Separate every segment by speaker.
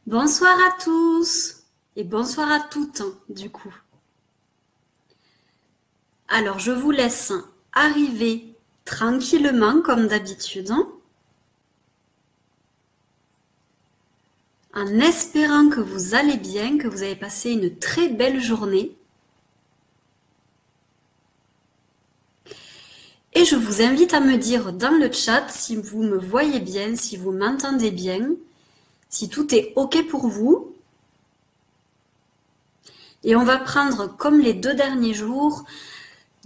Speaker 1: Bonsoir à tous et bonsoir à toutes du coup. Alors je vous laisse arriver tranquillement comme d'habitude en espérant que vous allez bien, que vous avez passé une très belle journée. Et je vous invite à me dire dans le chat si vous me voyez bien, si vous m'entendez bien, si tout est OK pour vous. Et on va prendre, comme les 2 derniers jours,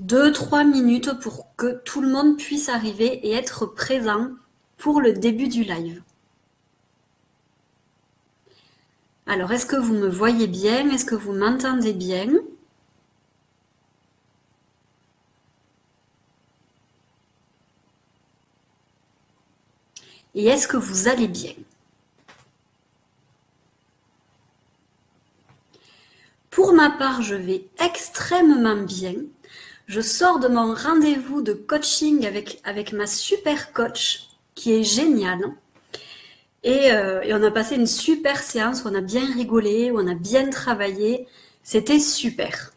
Speaker 1: 2-3 minutes pour que tout le monde puisse arriver et être présent pour le début du live. Alors, est-ce que vous me voyez bien? Est-ce que vous m'entendez bien? Et est-ce que vous allez bien? Pour ma part, je vais extrêmement bien. Je sors de mon rendez-vous de coaching avec ma super coach qui est géniale. Et on a passé une super séance où on a bien rigolé, où on a bien travaillé. C'était super.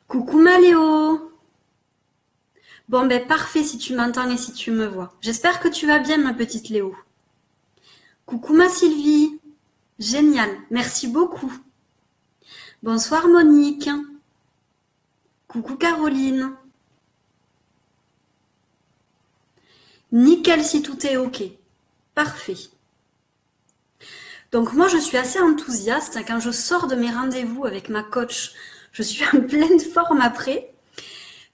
Speaker 1: Coucou Maléo! Bon ben parfait si tu m'entends et si tu me vois. J'espère que tu vas bien ma petite Léo. Coucou ma Sylvie! Génial, merci beaucoup. Bonsoir Monique. Coucou Caroline. Nickel si tout est OK. Parfait. Donc moi je suis assez enthousiaste quand je sors de mes rendez-vous avec ma coach. Je suis en pleine forme après.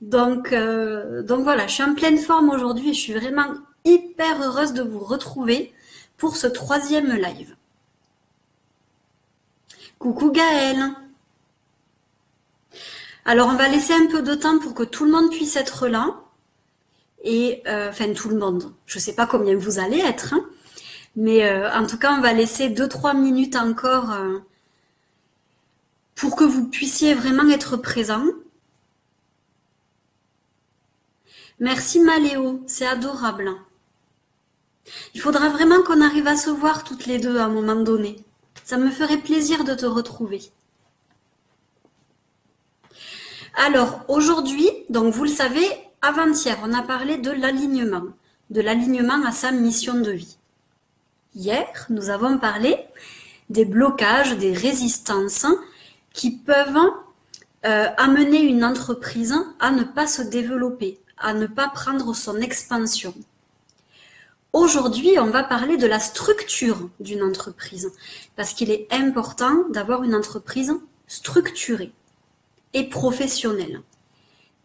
Speaker 1: Donc voilà, je suis en pleine forme aujourd'hui et je suis vraiment hyper heureuse de vous retrouver pour ce 3e live. Coucou Gaëlle. Alors on va laisser un peu de temps pour que tout le monde puisse être là. Et enfin tout le monde. Je ne sais pas combien vous allez être, hein, mais en tout cas on va laisser 2-3 minutes encore pour que vous puissiez vraiment être présents. Merci Maléo, c'est adorable. Il faudra vraiment qu'on arrive à se voir toutes les deux à un moment donné. Ça me ferait plaisir de te retrouver. Alors aujourd'hui, donc vous le savez, avant-hier, on a parlé de l'alignement à sa mission de vie. Hier, nous avons parlé des blocages, des résistances qui peuvent amener une entreprise à ne pas se développer, à ne pas prendre son expansion. Aujourd'hui, on va parler de la structure d'une entreprise, parce qu'il est important d'avoir une entreprise structurée et professionnelle.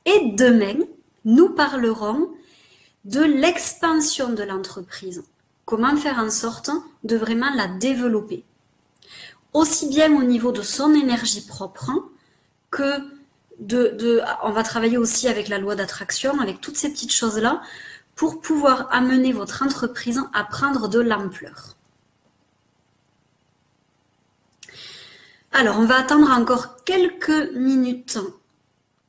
Speaker 1: Et demain, nous parlerons de l'expansion de l'entreprise. Comment faire en sorte de vraiment la développer. Aussi bien au niveau de son énergie propre que on va travailler aussi avec la loi d'attraction, avec toutes ces petites choses-là, pour pouvoir amener votre entreprise à prendre de l'ampleur. Alors, on va attendre encore quelques minutes,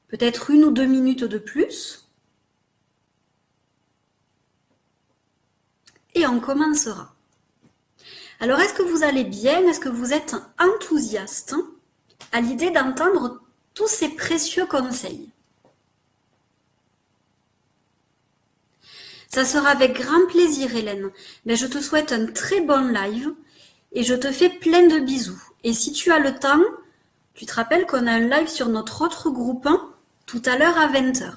Speaker 1: peut-être 1 ou 2 minutes de plus. Et on commencera. Alors, est-ce que vous allez bien? Est-ce que vous êtes enthousiaste à l'idée d'entendre tous ces précieux conseils? Ça sera avec grand plaisir, Hélène. Mais je te souhaite un très bon live et je te fais plein de bisous. Et si tu as le temps, tu te rappelles qu'on a un live sur notre autre groupe tout à l'heure à 20h.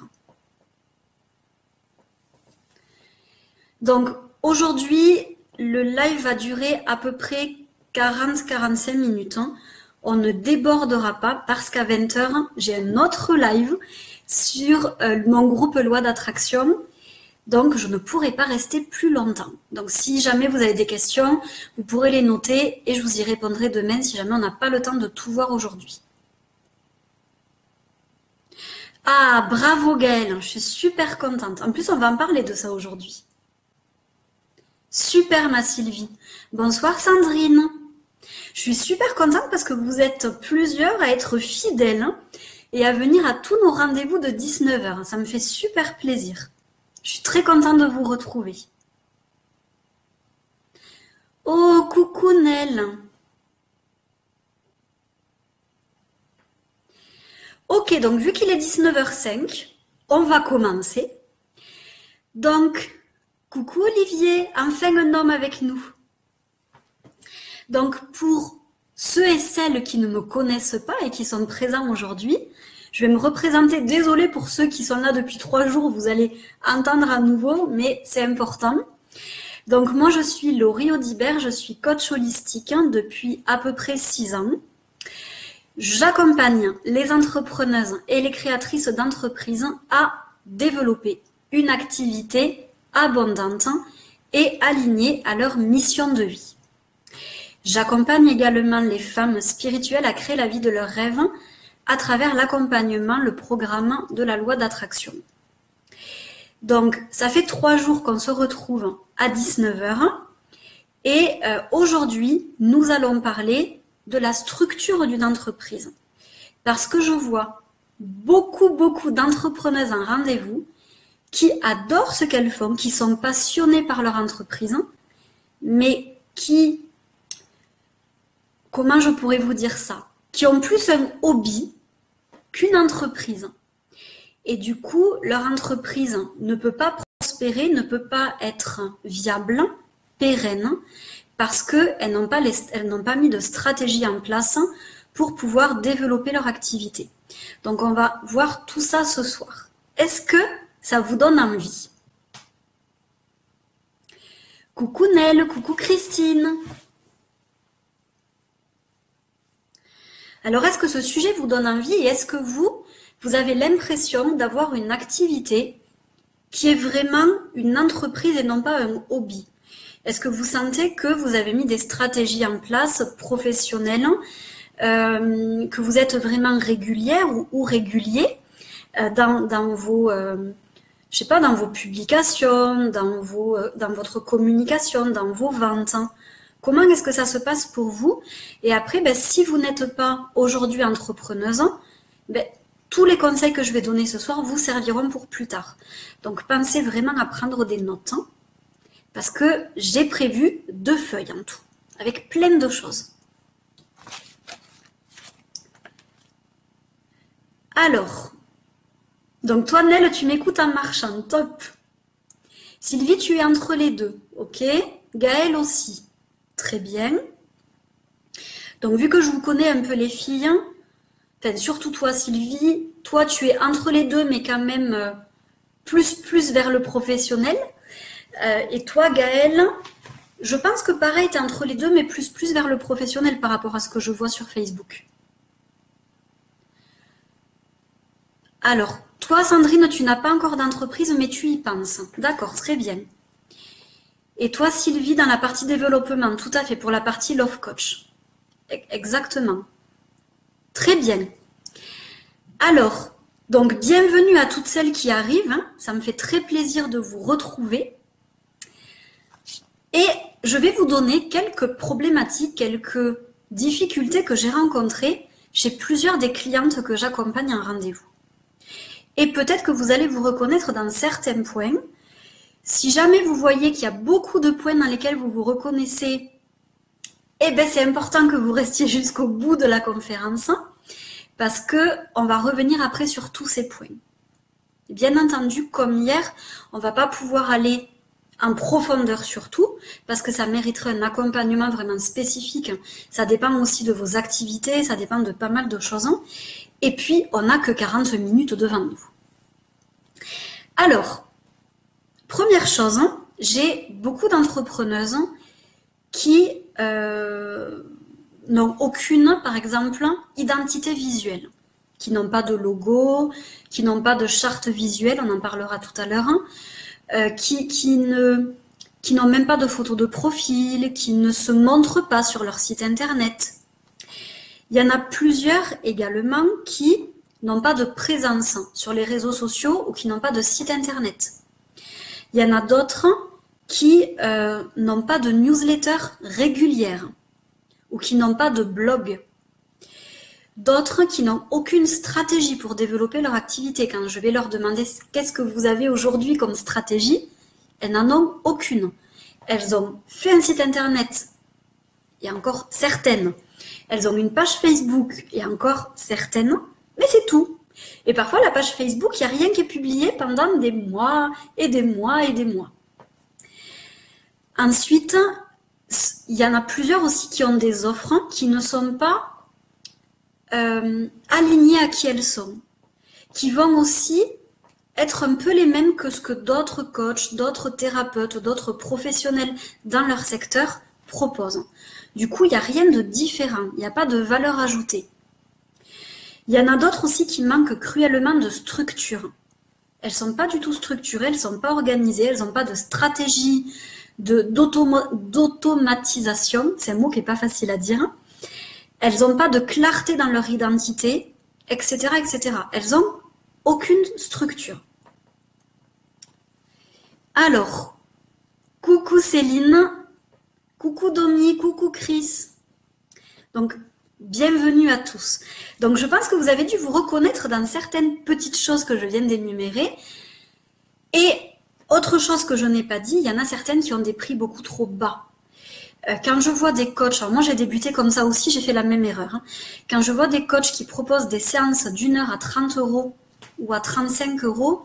Speaker 1: Donc, aujourd'hui, le live va durer à peu près 40-45 minutes. On ne débordera pas parce qu'à 20h, j'ai un autre live sur mon groupe Loi d'attraction. Donc, je ne pourrai pas rester plus longtemps. Donc, si jamais vous avez des questions, vous pourrez les noter et je vous y répondrai demain si jamais on n'a pas le temps de tout voir aujourd'hui. Ah, bravo Gaëlle, je suis super contente. En plus, on va en parler de ça aujourd'hui. Super ma Sylvie. Bonsoir Sandrine. Je suis super contente parce que vous êtes plusieurs à être fidèles et à venir à tous nos rendez-vous de 19h. Ça me fait super plaisir. Je suis très contente de vous retrouver. Oh, coucou Gaëlle. Ok, donc vu qu'il est 19h05, on va commencer. Donc, coucou Olivier, enfin un homme avec nous. Donc, pour ceux et celles qui ne me connaissent pas et qui sont présents aujourd'hui, je vais me représenter. Désolée pour ceux qui sont là depuis 3 jours, vous allez entendre à nouveau, mais c'est important. Donc, moi, je suis Laurie Audibert, je suis coach holistique depuis à peu près 6 ans. J'accompagne les entrepreneuses et les créatrices d'entreprises à développer une activité abondante et alignée à leur mission de vie. J'accompagne également les femmes spirituelles à créer la vie de leurs rêves à travers l'accompagnement, le programme de la loi d'attraction. Donc, ça fait 3 jours qu'on se retrouve à 19h et aujourd'hui, nous allons parler de la structure d'une entreprise. Parce que je vois beaucoup d'entrepreneuses en rendez-vous qui adorent ce qu'elles font, qui sont passionnées par leur entreprise, mais qui, comment je pourrais vous dire ça, qui ont plus un hobby qu'une entreprise. Et du coup, leur entreprise ne peut pas prospérer, ne peut pas être viable, pérenne, parce qu'elles n'ont pas mis de stratégie en place pour pouvoir développer leur activité. Donc, on va voir tout ça ce soir. Est-ce que ça vous donne envie? Coucou Nel, coucou Christine. Alors, est-ce que ce sujet vous donne envie et est-ce que vous avez l'impression d'avoir une activité qui est vraiment une entreprise et non pas un hobby? Est-ce que vous sentez que vous avez mis des stratégies en place professionnelles, que vous êtes vraiment régulière ou régulier dans vos, je sais pas, dans vos publications, dans votre communication, dans vos ventes? Comment est-ce que ça se passe pour vous? Et après, si vous n'êtes pas aujourd'hui entrepreneuse, tous les conseils que je vais donner ce soir vous serviront pour plus tard. Donc, pensez vraiment à prendre des notes, parce que j'ai prévu 2 feuilles en tout, avec plein de choses. Alors, donc toi, Nel, tu m'écoutes en marchant, top. Sylvie, tu es entre les deux, ok? Gaëlle aussi, très bien. Donc, vu que je vous connais un peu les filles, enfin, surtout toi, Sylvie, toi, tu es entre les deux, mais quand même plus vers le professionnel. Et toi, Gaëlle, je pense que pareil, tu es entre les deux, mais plus vers le professionnel par rapport à ce que je vois sur Facebook. Alors, toi, Sandrine, tu n'as pas encore d'entreprise, mais tu y penses. D'accord, très bien. Et toi, Sylvie, dans la partie développement, tout à fait, pour la partie Love Coach. Exactement. Très bien. Alors, donc, bienvenue à toutes celles qui arrivent. Ça me fait très plaisir de vous retrouver. Et je vais vous donner quelques problématiques, quelques difficultés que j'ai rencontrées chez plusieurs des clientes que j'accompagne en rendez-vous. Et peut-être que vous allez vous reconnaître dans certains points. Si jamais vous voyez qu'il y a beaucoup de points dans lesquels vous vous reconnaissez, c'est important que vous restiez jusqu'au bout de la conférence, parce qu'on va revenir après sur tous ces points. Et bien entendu, comme hier, on ne va pas pouvoir aller en profondeur sur tout, parce que ça mériterait un accompagnement vraiment spécifique. Ça dépend aussi de vos activités, ça dépend de pas mal de choses. Et puis, on n'a que 40 minutes devant nous. Alors, première chose, j'ai beaucoup d'entrepreneuses qui n'ont aucune, par exemple, identité visuelle, qui n'ont pas de logo, qui n'ont pas de charte visuelle, on en parlera tout à l'heure, qui n'ont même pas de photo de profil, qui ne se montrent pas sur leur site internet. Il y en a plusieurs également qui n'ont pas de présence sur les réseaux sociaux ou qui n'ont pas de site internet. Il y en a d'autres qui n'ont pas de newsletter régulière ou qui n'ont pas de blog. D'autres qui n'ont aucune stratégie pour développer leur activité. Quand je vais leur demander qu'est-ce que vous avez aujourd'hui comme stratégie, elles n'en ont aucune. Elles ont fait un site internet et encore certaines. Elles ont une page Facebook, et encore certaines, mais c'est tout. Et parfois, la page Facebook, il n'y a rien qui est publié pendant des mois et des mois et des mois. Ensuite, il y en a plusieurs aussi qui ont des offres qui ne sont pas alignées à qui elles sont, qui vont aussi être un peu les mêmes que ce que d'autres coachs, d'autres thérapeutes, d'autres professionnels dans leur secteur proposent. Du coup, il n'y a rien de différent, il n'y a pas de valeur ajoutée. Il y en a d'autres aussi qui manquent cruellement de structure. Elles ne sont pas du tout structurées, elles ne sont pas organisées, elles n'ont pas de stratégie d'automatisation, c'est un mot qui n'est pas facile à dire. Elles n'ont pas de clarté dans leur identité, etc., etc. Elles n'ont aucune structure. Alors, coucou Céline, coucou Domi, coucou Chris. Donc, bienvenue à tous. Donc, je pense que vous avez dû vous reconnaître dans certaines petites choses que je viens d'énumérer. Et autre chose que je n'ai pas dit, il y en a certaines qui ont des prix beaucoup trop bas. Quand je vois des coachs, alors moi j'ai débuté comme ça aussi, j'ai fait la même erreur. Quand je vois des coachs qui proposent des séances d'1 heure à 30 € ou à 35 €,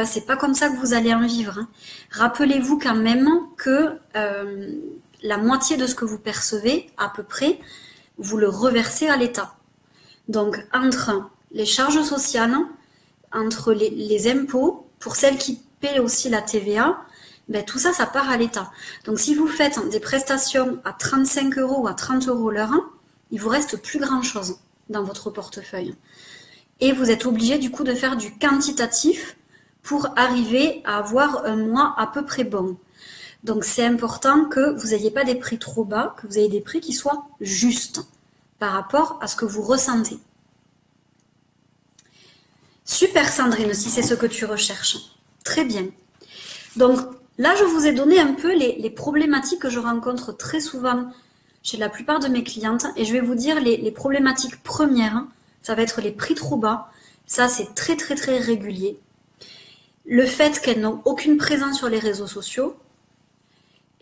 Speaker 1: c'est pas comme ça que vous allez en vivre. Rappelez-vous quand même que la moitié de ce que vous percevez, à peu près, vous le reversez à l'État. Donc, entre les charges sociales, entre les impôts, pour celles qui paient aussi la TVA, ben, tout ça, ça part à l'État. Donc, si vous faites des prestations à 35 € ou à 30 € l'heure, il vous reste plus grand-chose dans votre portefeuille. Et vous êtes obligé, du coup, de faire du quantitatif pour arriver à avoir un mois à peu près bon. Donc, c'est important que vous n'ayez pas des prix trop bas, que vous ayez des prix qui soient justes par rapport à ce que vous ressentez. Super Sandrine, si c'est ce que tu recherches. Très bien. Donc, là, je vous ai donné un peu les problématiques que je rencontre très souvent chez la plupart de mes clientes. Et je vais vous dire les problématiques premières. Ça va être les prix trop bas. Ça, c'est très, très, très régulier. Le fait qu'elles n'ont aucune présence sur les réseaux sociaux.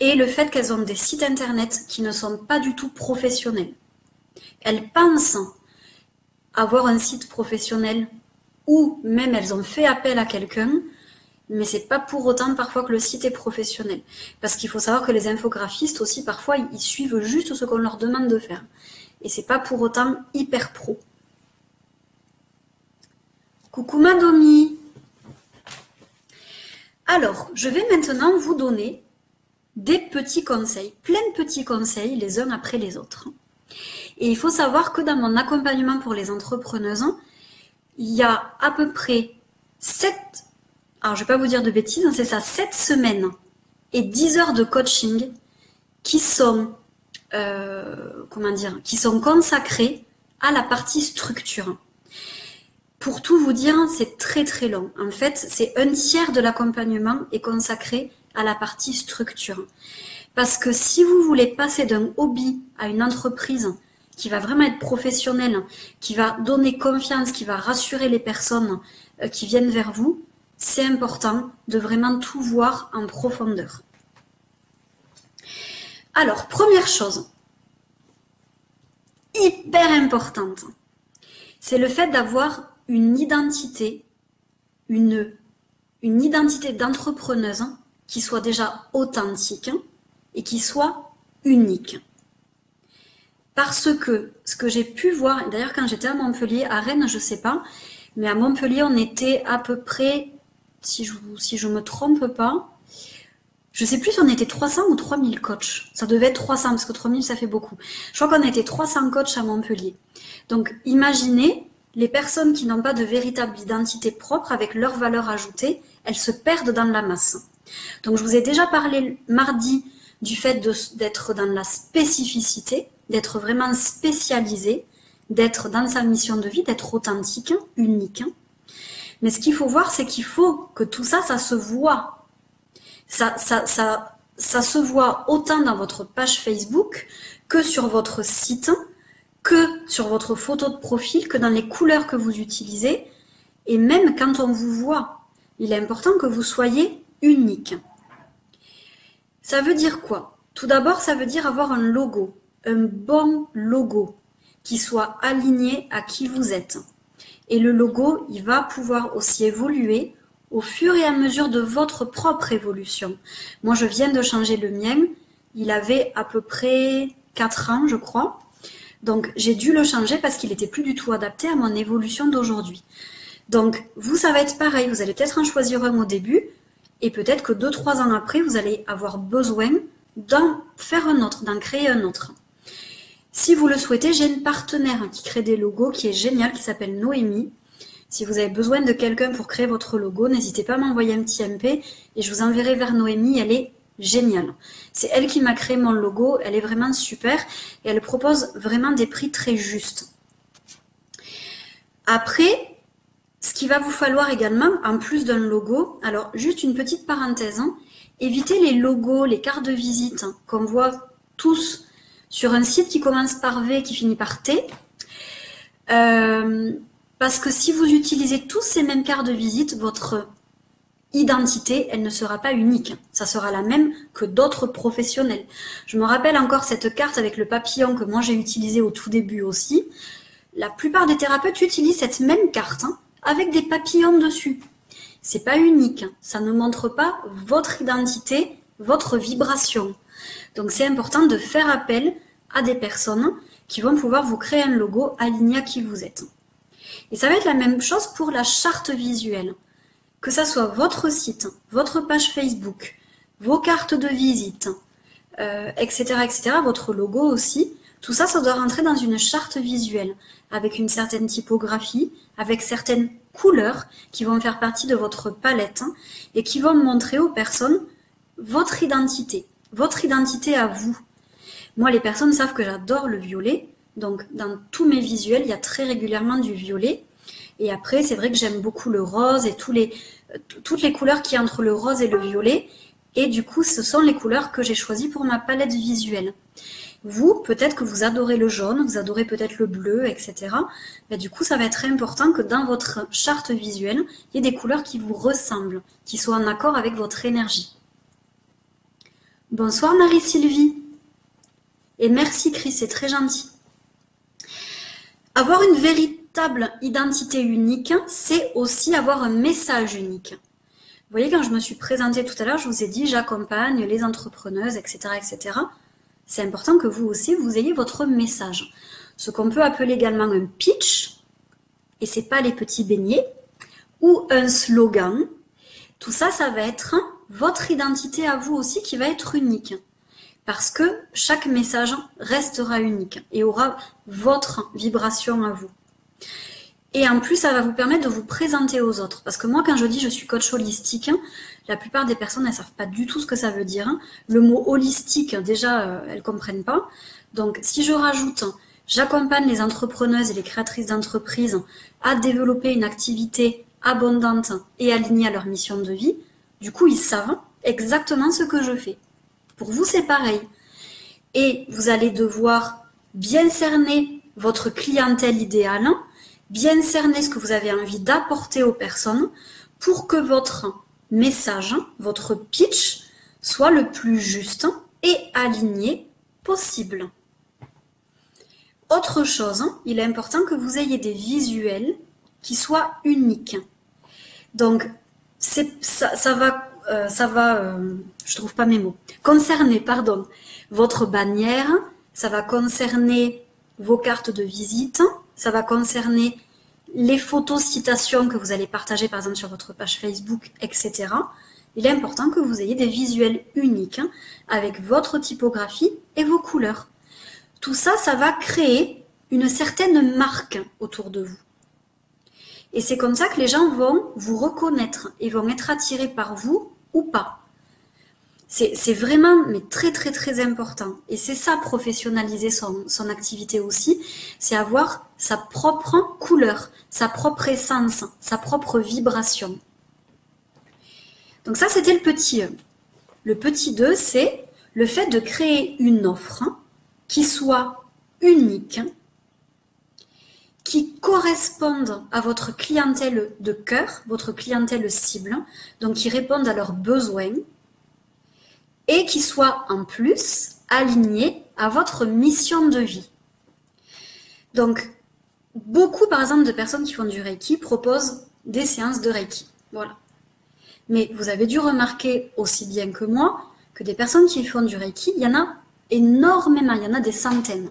Speaker 1: Et le fait qu'elles ont des sites internet qui ne sont pas du tout professionnels. Elles pensent avoir un site professionnel ou même elles ont fait appel à quelqu'un, mais c'est pas pour autant parfois que le site est professionnel. Parce qu'il faut savoir que les infographistes aussi, parfois, ils suivent juste ce qu'on leur demande de faire. Et c'est pas pour autant hyper pro. Coucou Madomi. Alors, je vais maintenant vous donner des petits conseils, plein de petits conseils les uns après les autres. Et il faut savoir que dans mon accompagnement pour les entrepreneuses, il y a à peu près 7, alors je ne vais pas vous dire de bêtises, c'est ça, 7 semaines et 10 heures de coaching qui sont, qui sont consacrées à la partie structure. Pour tout vous dire, c'est très très long. En fait, c'est 1/3 de l'accompagnement est consacré à la partie structure. Parce que si vous voulez passer d'un hobby à une entreprise qui va vraiment être professionnelle, qui va donner confiance, qui va rassurer les personnes qui viennent vers vous, c'est important de vraiment tout voir en profondeur. Alors, première chose, hyper importante, c'est le fait d'avoir une identité, une identité d'entrepreneuse qui soit déjà authentique et qui soit unique. Parce que ce que j'ai pu voir, d'ailleurs quand j'étais à Montpellier, à Rennes je sais pas, mais à Montpellier on était à peu près, si je me trompe pas, je sais plus si on était 300 ou 3000 coachs. Ça devait être 300 parce que 3000 ça fait beaucoup. Je crois qu'on était 300 coachs à Montpellier. Donc imaginez les personnes qui n'ont pas de véritable identité propre avec leur valeur ajoutée, elles se perdent dans la masse. Donc je vous ai déjà parlé mardi du fait d'être dans la spécificité, d'être vraiment spécialisé, d'être dans sa mission de vie, d'être authentique, unique. Mais ce qu'il faut voir, c'est qu'il faut que tout ça, ça se voit. Ça se voit autant dans votre page Facebook que sur votre site, que sur votre photo de profil, que dans les couleurs que vous utilisez. Et même quand on vous voit, il est important que vous soyez unique. Ça veut dire quoi? Tout d'abord, ça veut dire avoir un logo. un bon logo qui soit aligné à qui vous êtes. Et le logo, il va pouvoir aussi évoluer au fur et à mesure de votre propre évolution. Moi, je viens de changer le mien. Il avait à peu près 4 ans, je crois. Donc, j'ai dû le changer parce qu'il n'était plus du tout adapté à mon évolution d'aujourd'hui. Donc, vous, ça va être pareil. Vous allez peut-être en choisir un au début et peut-être que 2-3 ans après, vous allez avoir besoin d'en faire un autre, d'en créer un autre. Si vous le souhaitez, j'ai une partenaire qui crée des logos qui est géniale, qui s'appelle Noémie. Si vous avez besoin de quelqu'un pour créer votre logo, n'hésitez pas à m'envoyer un petit MP et je vous enverrai vers Noémie. Elle est géniale. C'est elle qui m'a créé mon logo. Elle est vraiment super et elle propose vraiment des prix très justes. Après, ce qu'il va vous falloir également, en plus d'un logo, alors juste une petite parenthèse, évitez les logos, les cartes de visite qu'on voit tous sur un site qui commence par V et qui finit par T. Parce que si vous utilisez tous ces mêmes cartes de visite, votre identité, elle ne sera pas unique. Ça sera la même que d'autres professionnels. Je me rappelle encore cette carte avec le papillon que moi j'ai utilisé au tout début aussi. La plupart des thérapeutes utilisent cette même carte avec des papillons dessus. C'est pas unique. Ça ne montre pas votre identité, votre vibration. Donc c'est important de faire appel à des personnes qui vont pouvoir vous créer un logo aligné à qui vous êtes. Et ça va être la même chose pour la charte visuelle. Que ça soit votre site, votre page Facebook, vos cartes de visite, etc., etc., votre logo aussi, tout ça, ça doit rentrer dans une charte visuelle avec une certaine typographie, avec certaines couleurs qui vont faire partie de votre palette et qui vont montrer aux personnes votre identité à vous. Moi, les personnes savent que j'adore le violet, donc dans tous mes visuels, il y a très régulièrement du violet. Et après, c'est vrai que j'aime beaucoup le rose et toutes les couleurs qui entre le rose et le violet. Et du coup, ce sont les couleurs que j'ai choisies pour ma palette visuelle. Vous, peut-être que vous adorez le jaune, vous adorez peut-être le bleu, etc. Mais du coup, ça va être important que dans votre charte visuelle, il y ait des couleurs qui vous ressemblent, qui soient en accord avec votre énergie. Bonsoir Marie-Sylvie. Et merci Chris, c'est très gentil. Avoir une véritable identité unique, c'est aussi avoir un message unique. Vous voyez, quand je me suis présentée tout à l'heure, je vous ai dit j'accompagne les entrepreneuses, etc., etc. C'est important que vous aussi, vous ayez votre message. Ce qu'on peut appeler également un pitch, et c'est pas les petits beignets, ou un slogan. Tout ça, ça va être votre identité à vous aussi qui va être unique. Parce que chaque message restera unique et aura votre vibration à vous. Et en plus, ça va vous permettre de vous présenter aux autres. Parce que moi, quand je dis je suis coach holistique, la plupart des personnes, elles ne savent pas du tout ce que ça veut dire. Le mot holistique, déjà, elles ne comprennent pas. Donc, si je rajoute, j'accompagne les entrepreneuses et les créatrices d'entreprises à développer une activité abondante et alignée à leur mission de vie, du coup, ils savent exactement ce que je fais. Pour vous, c'est pareil. Et vous allez devoir bien cerner votre clientèle idéale, bien cerner ce que vous avez envie d'apporter aux personnes pour que votre message, votre pitch, soit le plus juste et aligné possible. Autre chose, il est important que vous ayez des visuels qui soient uniques. Donc, ça va, je trouve pas mes mots, concerner, pardon, votre bannière, ça va concerner vos cartes de visite, ça va concerner les photos citations que vous allez partager par exemple sur votre page Facebook, etc. Il est important que vous ayez des visuels uniques avec votre typographie et vos couleurs. Tout ça, ça va créer une certaine marque autour de vous. Et c'est comme ça que les gens vont vous reconnaître et vont être attirés par vous ou pas. C'est vraiment mais très très très important. Et c'est ça, professionnaliser son activité aussi, c'est avoir sa propre couleur, sa propre essence, sa propre vibration. Donc ça, c'était le petit 1. Le petit 2, c'est le fait de créer une offre qui soit unique, qui corresponde à votre clientèle de cœur, votre clientèle cible, donc qui répondent à leurs besoins, et qui soit en plus alignée à votre mission de vie. Donc, beaucoup, par exemple, de personnes qui font du Reiki proposent des séances de Reiki. Voilà. Mais vous avez dû remarquer aussi bien que moi que des personnes qui font du Reiki, il y en a énormément, il y en a des centaines.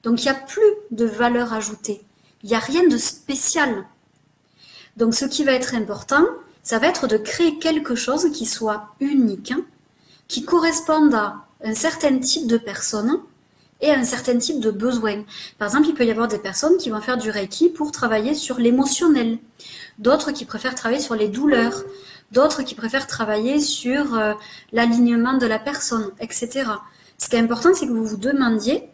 Speaker 1: Donc, il n'y a plus de valeur ajoutée. Il n'y a rien de spécial. Donc, ce qui va être important, ça va être de créer quelque chose qui soit unique, qui corresponde à un certain type de personnes et à un certain type de besoin. Par exemple, il peut y avoir des personnes qui vont faire du Reiki pour travailler sur l'émotionnel, d'autres qui préfèrent travailler sur les douleurs, d'autres qui préfèrent travailler sur l'alignement de la personne, etc. Ce qui est important, c'est que vous vous demandiez,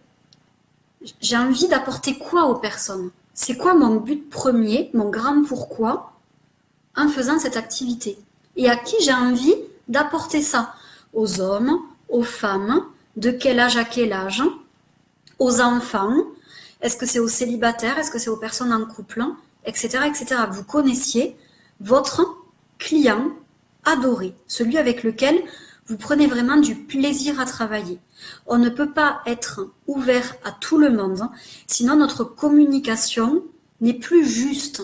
Speaker 1: j'ai envie d'apporter quoi aux personnes? C'est quoi mon but premier, mon grand pourquoi en faisant cette activité? Et à qui j'ai envie d'apporter ça? Aux hommes, aux femmes, de quel âge à quel âge, aux enfants, est-ce que c'est aux célibataires, est-ce que c'est aux personnes en couple, etc., etc. Que vous connaissiez votre client adoré, celui avec lequel vous prenez vraiment du plaisir à travailler. On ne peut pas être ouvert à tout le monde, sinon notre communication n'est plus juste.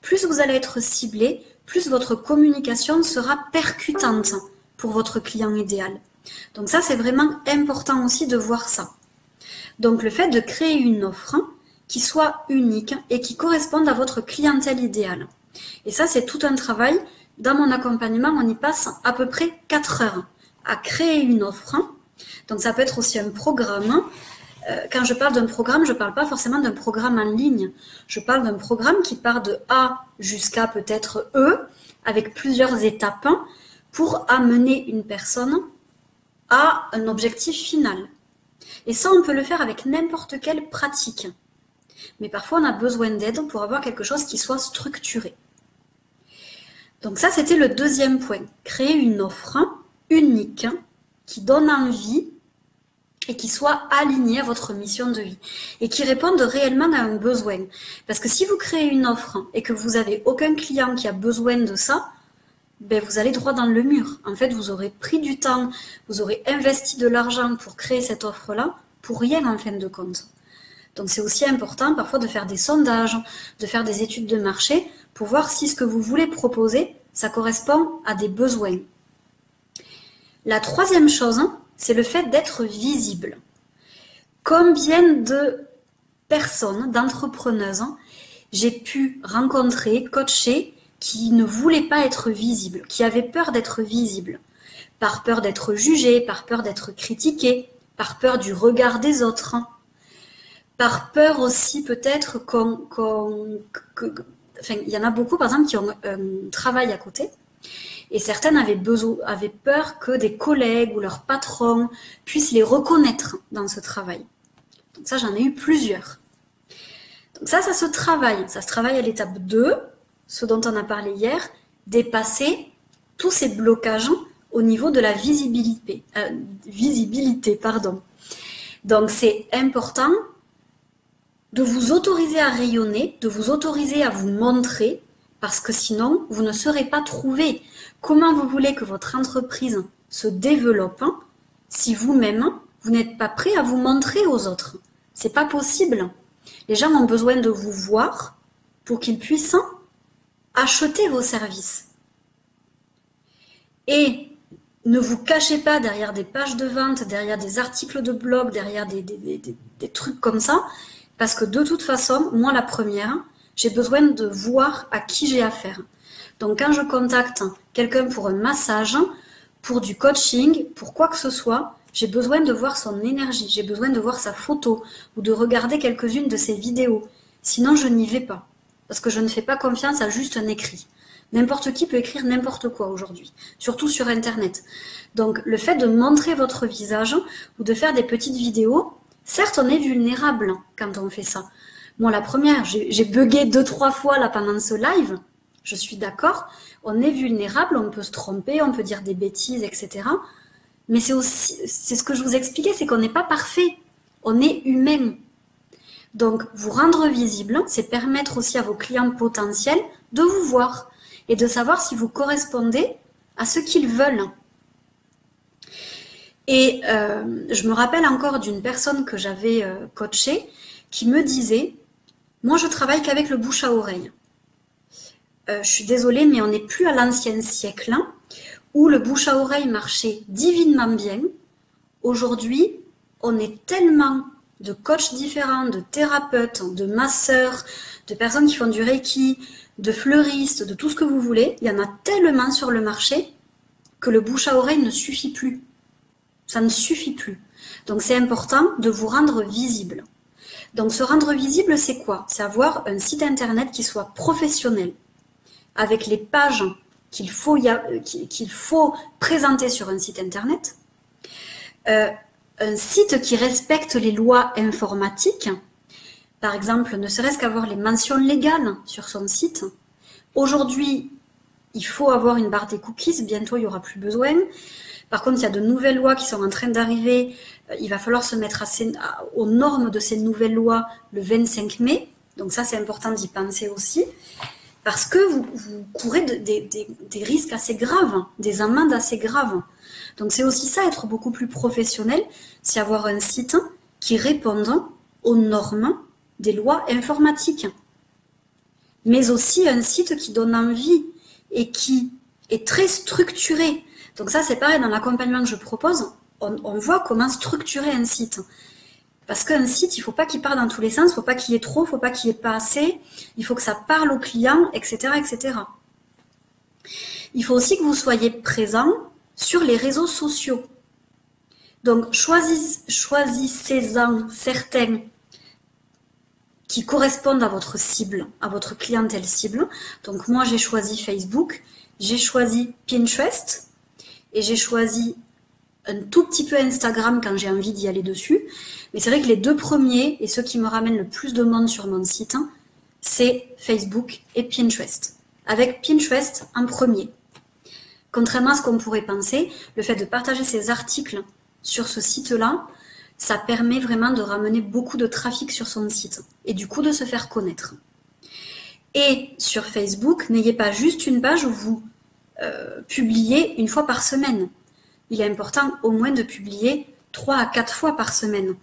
Speaker 1: Plus vous allez être ciblé, plus votre communication sera percutante pour votre client idéal. Donc ça, c'est vraiment important aussi de voir ça. Donc le fait de créer une offre qui soit unique et qui corresponde à votre clientèle idéale. Et ça, c'est tout un travail. Dans mon accompagnement, on y passe à peu près 4 heures à créer une offre. Donc ça peut être aussi un programme. Quand je parle d'un programme, je ne parle pas forcément d'un programme en ligne. Je parle d'un programme qui part de A jusqu'à peut-être E, avec plusieurs étapes, pour amener une personne à un objectif final. Et ça, on peut le faire avec n'importe quelle pratique. Mais parfois, on a besoin d'aide pour avoir quelque chose qui soit structuré. Donc ça, c'était le deuxième point. Créer une offre unique qui donne envie et qui soit alignée à votre mission de vie et qui réponde réellement à un besoin. Parce que si vous créez une offre et que vous n'avez aucun client qui a besoin de ça, ben vous allez droit dans le mur. En fait, vous aurez pris du temps, vous aurez investi de l'argent pour créer cette offre-là, pour rien en fin de compte. Donc c'est aussi important parfois de faire des sondages, de faire des études de marché pour voir si ce que vous voulez proposer, ça correspond à des besoins. La troisième chose, c'est le fait d'être visible. Combien de personnes, d'entrepreneuses, j'ai pu rencontrer, coacher, qui ne voulaient pas être visibles, qui avaient peur d'être visibles, par peur d'être jugées, par peur d'être critiquées, par peur du regard des autres, par peur aussi peut-être il y en a beaucoup par exemple qui ont un travail à côté et certaines avaient peur que des collègues ou leurs patrons puissent les reconnaître dans ce travail. Donc ça, j'en ai eu plusieurs. Donc ça se travaille. Ça se travaille à l'étape 2, ce dont on a parlé hier, dépasser tous ces blocages au niveau de la visibilité. Donc c'est important de vous autoriser à rayonner, de vous autoriser à vous montrer, parce que sinon, vous ne serez pas trouvé. Comment vous voulez que votre entreprise se développe si vous-même, vous n'êtes pas prêt à vous montrer aux autres? C'est pas possible. Les gens ont besoin de vous voir pour qu'ils puissent acheter vos services. Et ne vous cachez pas derrière des pages de vente, derrière des articles de blog, derrière des trucs comme ça, parce que de toute façon, moi la première, j'ai besoin de voir à qui j'ai affaire. Donc quand je contacte quelqu'un pour un massage, pour du coaching, pour quoi que ce soit, j'ai besoin de voir son énergie, j'ai besoin de voir sa photo ou de regarder quelques-unes de ses vidéos. Sinon, je n'y vais pas, parce que je ne fais pas confiance à juste un écrit. N'importe qui peut écrire n'importe quoi aujourd'hui, surtout sur Internet. Donc le fait de montrer votre visage ou de faire des petites vidéos, certes on est vulnérable quand on fait ça. Moi la première, j'ai bugué 2-3 fois là pendant ce live, je suis d'accord, on est vulnérable, on peut se tromper, on peut dire des bêtises, etc. Mais c'est ce que je vous expliquais, c'est qu'on n'est pas parfait, on est humain. Donc vous rendre visible, c'est permettre aussi à vos clients potentiels de vous voir et de savoir si vous correspondez à ce qu'ils veulent. Et je me rappelle encore d'une personne que j'avais coachée qui me disait, moi je travaille qu'avec le bouche à oreille. Je suis désolée, mais on n'est plus à l'ancien siècle, hein, où le bouche à oreille marchait divinement bien. Aujourd'hui, on est tellement de coachs différents, de thérapeutes, de masseurs, de personnes qui font du reiki, de fleuristes, de tout ce que vous voulez. Il y en a tellement sur le marché que le bouche à oreille ne suffit plus. Ça ne suffit plus. Donc c'est important de vous rendre visible. Donc se rendre visible, c'est quoi? C'est avoir un site internet qui soit professionnel, avec les pages qu'il faut présenter sur un site internet, un site qui respecte les lois informatiques, par exemple, ne serait-ce qu'avoir les mentions légales sur son site. Aujourd'hui, il faut avoir une barre des cookies, bientôt il n'y aura plus besoin. Par contre, il y a de nouvelles lois qui sont en train d'arriver. Il va falloir se mettre aux normes de ces nouvelles lois le 25 mai. Donc ça, c'est important d'y penser aussi. Parce que vous courez des risques assez graves, des amendes assez graves. Donc c'est aussi ça, être beaucoup plus professionnel, c'est avoir un site qui réponde aux normes des lois informatiques. Mais aussi un site qui donne envie et qui est très structuré. Donc ça, c'est pareil, dans l'accompagnement que je propose, on voit comment structurer un site. Parce qu'un site, il ne faut pas qu'il parte dans tous les sens, il ne faut pas qu'il y ait trop, il ne faut pas qu'il y ait pas assez, il faut que ça parle au client, etc., etc. Il faut aussi que vous soyez présent sur les réseaux sociaux. Donc, choisissez-en certains qui correspondent à votre cible, à votre clientèle cible. Donc, moi, j'ai choisi Facebook, j'ai choisi Pinterest et j'ai choisi un tout petit peu Instagram quand j'ai envie d'y aller dessus. Mais c'est vrai que les deux premiers et ceux qui me ramènent le plus de monde sur mon site, c'est Facebook et Pinterest. Avec Pinterest en premier. Contrairement à ce qu'on pourrait penser, le fait de partager ces articles sur ce site-là, ça permet vraiment de ramener beaucoup de trafic sur son site et du coup de se faire connaître. Et sur Facebook, n'ayez pas juste une page où vous publiez une fois par semaine. Il est important au moins de publier 3 à 4 fois par semaine.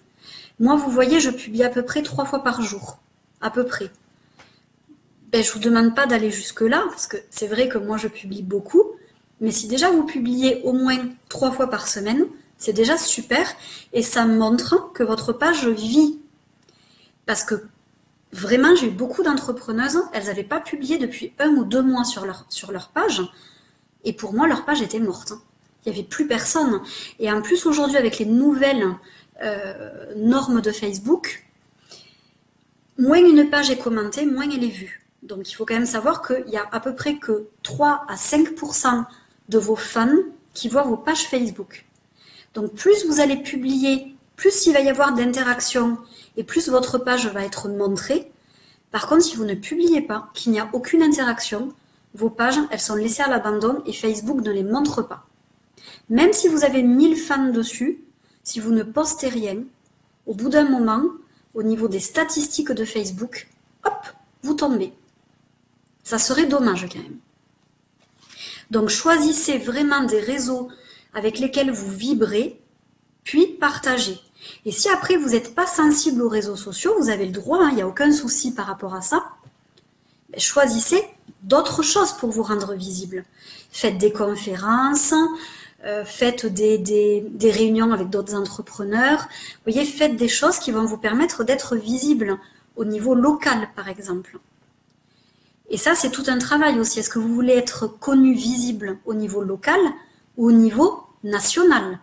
Speaker 1: Moi, vous voyez, je publie à peu près 3 fois par jour. À peu près. Je ne vous demande pas d'aller jusque-là, parce que c'est vrai que moi, je publie beaucoup. Mais si déjà vous publiez au moins 3 fois par semaine, c'est déjà super. Et ça montre que votre page vit. Parce que vraiment, j'ai eu beaucoup d'entrepreneuses, elles n'avaient pas publié depuis 1 ou 2 mois sur leur page. Et pour moi, leur page était morte. Il n'y avait plus personne. Et en plus, aujourd'hui, avec les nouvelles normes de Facebook, moins une page est commentée, moins elle est vue. Donc, il faut quand même savoir qu'il y a à peu près que 3 à 5% de vos fans qui voient vos pages Facebook. Donc, plus vous allez publier, plus il va y avoir d'interactions et plus votre page va être montrée. Par contre, si vous ne publiez pas, qu'il n'y a aucune interaction, vos pages, elles sont laissées à l'abandon et Facebook ne les montre pas. Même si vous avez 1000 fans dessus, si vous ne postez rien, au bout d'un moment, au niveau des statistiques de Facebook, hop, vous tombez. Ça serait dommage quand même. Donc choisissez vraiment des réseaux avec lesquels vous vibrez, puis partagez. Et si après vous n'êtes pas sensible aux réseaux sociaux, vous avez le droit, il n'y a aucun souci par rapport à ça, choisissez d'autres choses pour vous rendre visible. Faites des conférences, faites des réunions avec d'autres entrepreneurs. Vous voyez, faites des choses qui vont vous permettre d'être visible au niveau local, par exemple. Et ça, c'est tout un travail aussi. Est-ce que vous voulez être connu, visible au niveau local ou au niveau national?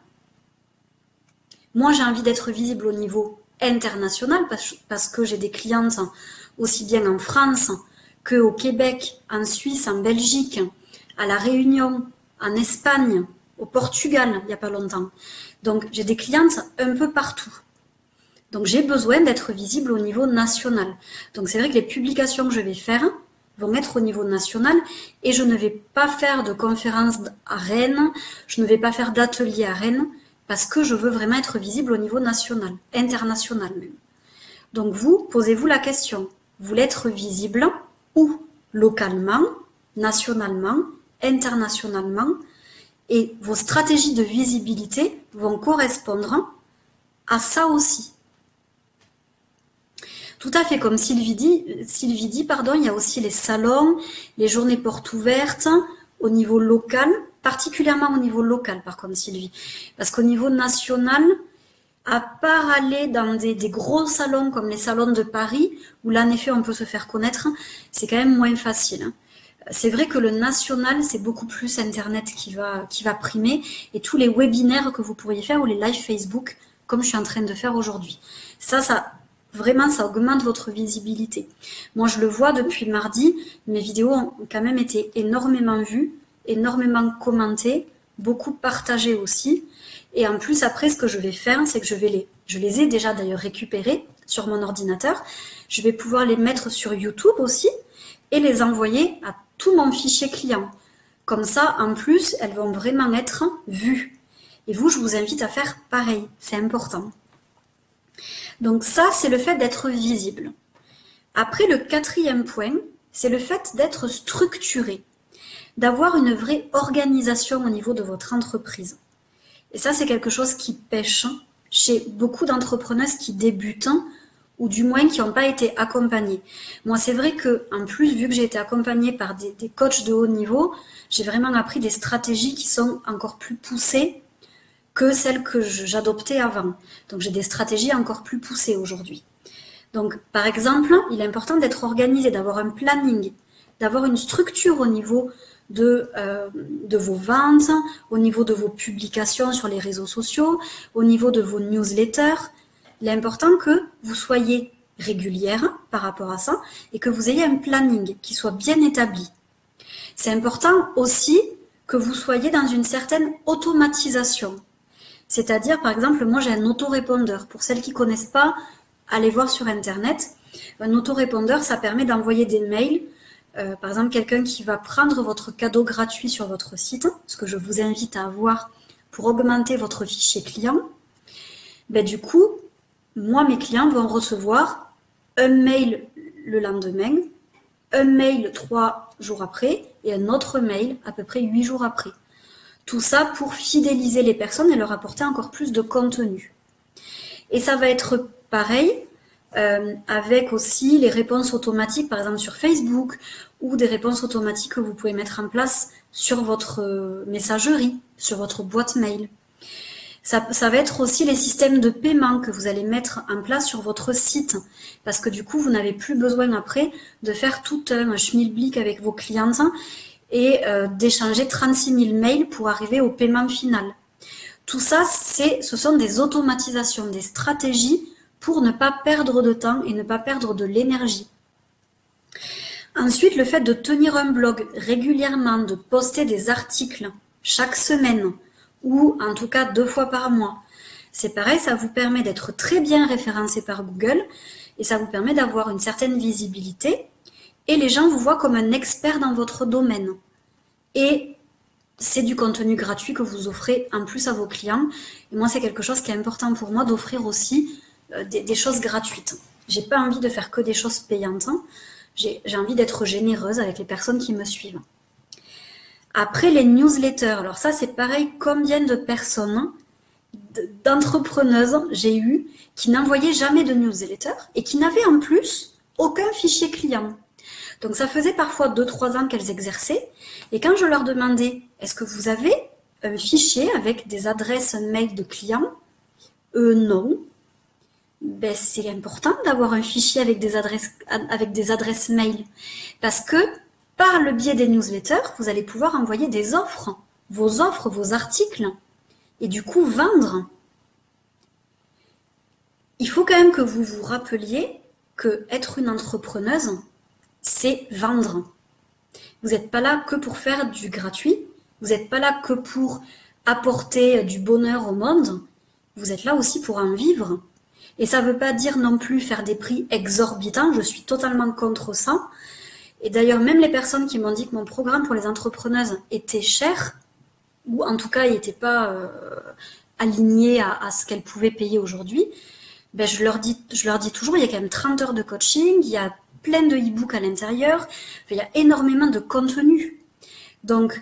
Speaker 1: Moi, j'ai envie d'être visible au niveau international parce que j'ai des clientes aussi bien en France qu'au Québec, en Suisse, en Belgique, à La Réunion, en Espagne, au Portugal, il n'y a pas longtemps. Donc, j'ai des clientes un peu partout. Donc, j'ai besoin d'être visible au niveau national. Donc, c'est vrai que les publications que je vais faire vont être au niveau national et je ne vais pas faire de conférences à Rennes, je ne vais pas faire d'ateliers à Rennes parce que je veux vraiment être visible au niveau national, international même. Donc, vous, posez-vous la question. Vous voulez être visible où? Localement, nationalement, internationalement. Et vos stratégies de visibilité vont correspondre à ça aussi. Tout à fait comme Sylvie dit, il y a aussi les salons, les journées portes ouvertes au niveau local, particulièrement au niveau local par contre Sylvie. Parce qu'au niveau national, à part aller dans des gros salons comme les salons de Paris, où là en effet on peut se faire connaître, c'est quand même moins facile. C'est vrai que le national, c'est beaucoup plus Internet qui va primer, et tous les webinaires que vous pourriez faire ou les live Facebook, comme je suis en train de faire aujourd'hui. Vraiment, ça augmente votre visibilité. Moi, je le vois depuis mardi, mes vidéos ont quand même été énormément vues, énormément commentées, beaucoup partagées aussi. Et en plus, après, ce que je vais faire, c'est que je les ai déjà d'ailleurs récupérées sur mon ordinateur. Je vais pouvoir les mettre sur YouTube aussi et les envoyer à tout mon fichier client. Comme ça, en plus, elles vont vraiment être vues. Et vous, je vous invite à faire pareil, c'est important. Donc ça, c'est le fait d'être visible. Après, le 4e point, c'est le fait d'être structuré, d'avoir une vraie organisation au niveau de votre entreprise. Et ça, c'est quelque chose qui pêche chez beaucoup d'entrepreneuses qui débutent ou du moins qui n'ont pas été accompagnées. Moi, c'est vrai que, en plus, vu que j'ai été accompagnée par des coachs de haut niveau, j'ai vraiment appris des stratégies qui sont encore plus poussées que celles que j'adoptais avant. Donc, j'ai des stratégies encore plus poussées aujourd'hui. Donc, par exemple, il est important d'être organisé, d'avoir un planning, d'avoir une structure au niveau de vos ventes, au niveau de vos publications sur les réseaux sociaux, au niveau de vos newsletters. Il est important que vous soyez régulière par rapport à ça et que vous ayez un planning qui soit bien établi. C'est important aussi que vous soyez dans une certaine automatisation. C'est-à-dire, par exemple, moi j'ai un autorépondeur. Pour celles qui ne connaissent pas, allez voir sur Internet. Un autorépondeur, ça permet d'envoyer des mails. Par exemple, quelqu'un qui va prendre votre cadeau gratuit sur votre site, ce que je vous invite à avoir pour augmenter votre fichier client. Du coup, moi, mes clients vont recevoir un mail le lendemain, un mail 3 jours après et un autre mail à peu près 8 jours après. Tout ça pour fidéliser les personnes et leur apporter encore plus de contenu. Et ça va être pareil avec aussi les réponses automatiques, par exemple sur Facebook, ou des réponses automatiques que vous pouvez mettre en place sur votre messagerie, sur votre boîte mail. Ça va être aussi les systèmes de paiement que vous allez mettre en place sur votre site, parce que du coup, vous n'avez plus besoin après de faire tout un schmilblick avec vos clientes et d'échanger 36 000 mails pour arriver au paiement final. Tout ça, ce sont des automatisations, des stratégies pour ne pas perdre de temps et ne pas perdre de l'énergie. Ensuite, le fait de tenir un blog régulièrement, de poster des articles chaque semaine, ou en tout cas 2 fois par mois. C'est pareil, ça vous permet d'être très bien référencé par Google et ça vous permet d'avoir une certaine visibilité et les gens vous voient comme un expert dans votre domaine. Et c'est du contenu gratuit que vous offrez en plus à vos clients. Et moi, c'est quelque chose qui est important pour moi d'offrir aussi des choses gratuites. J'ai pas envie de faire que des choses payantes. J'ai envie d'être généreuse avec les personnes qui me suivent. Après, les newsletters. Alors ça, c'est pareil. Combien de personnes, d'entrepreneuses, j'ai eu qui n'envoyaient jamais de newsletter et qui n'avaient en plus aucun fichier client. Donc ça faisait parfois 2-3 ans qu'elles exerçaient. Et quand je leur demandais, est-ce que vous avez un fichier avec des adresses mail de clients? Non. C'est important d'avoir un fichier avec des adresses mail. Parce que par le biais des newsletters, vous allez pouvoir envoyer des offres, vos articles, et du coup vendre. Il faut quand même que vous vous rappeliez que être une entrepreneuse, c'est vendre. Vous n'êtes pas là que pour faire du gratuit, vous n'êtes pas là que pour apporter du bonheur au monde, vous êtes là aussi pour en vivre. Et ça ne veut pas dire non plus faire des prix exorbitants, je suis totalement contre ça. Et d'ailleurs, même les personnes qui m'ont dit que mon programme pour les entrepreneuses était cher, ou en tout cas, il n'était pas aligné à ce qu'elles pouvaient payer aujourd'hui, je leur dis toujours, il y a quand même 30 heures de coaching, il y a plein de e-books à l'intérieur, il y a énormément de contenu. Donc,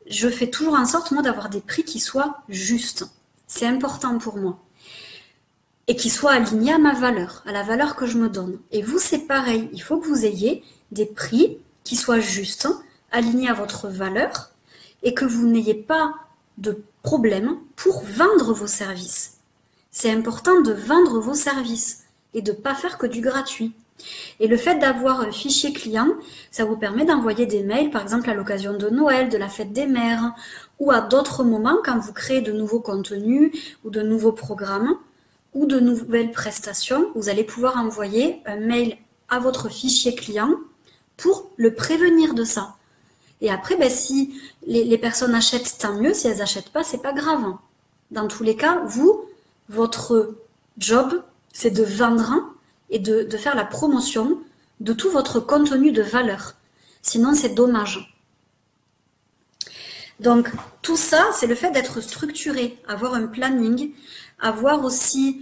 Speaker 1: je fais toujours en sorte, moi, d'avoir des prix qui soient justes. C'est important pour moi. Et qui soient alignés à ma valeur, à la valeur que je me donne. Et vous, c'est pareil. Il faut que vous ayez des prix qui soient justes, alignés à votre valeur, et que vous n'ayez pas de problème pour vendre vos services. C'est important de vendre vos services et de ne pas faire que du gratuit. Et le fait d'avoir un fichier client, ça vous permet d'envoyer des mails, par exemple à l'occasion de Noël, de la fête des mères, ou à d'autres moments quand vous créez de nouveaux contenus ou de nouveaux programmes ou de nouvelles prestations. Vous allez pouvoir envoyer un mail à votre fichier client pour le prévenir de ça. Et après, ben, si les personnes achètent, tant mieux. Si elles n'achètent pas, c'est pas grave. Dans tous les cas, vous, votre job, c'est de vendre et de faire la promotion de tout votre contenu de valeur. Sinon, c'est dommage. Donc, tout ça, c'est le fait d'être structuré, avoir un planning, avoir aussi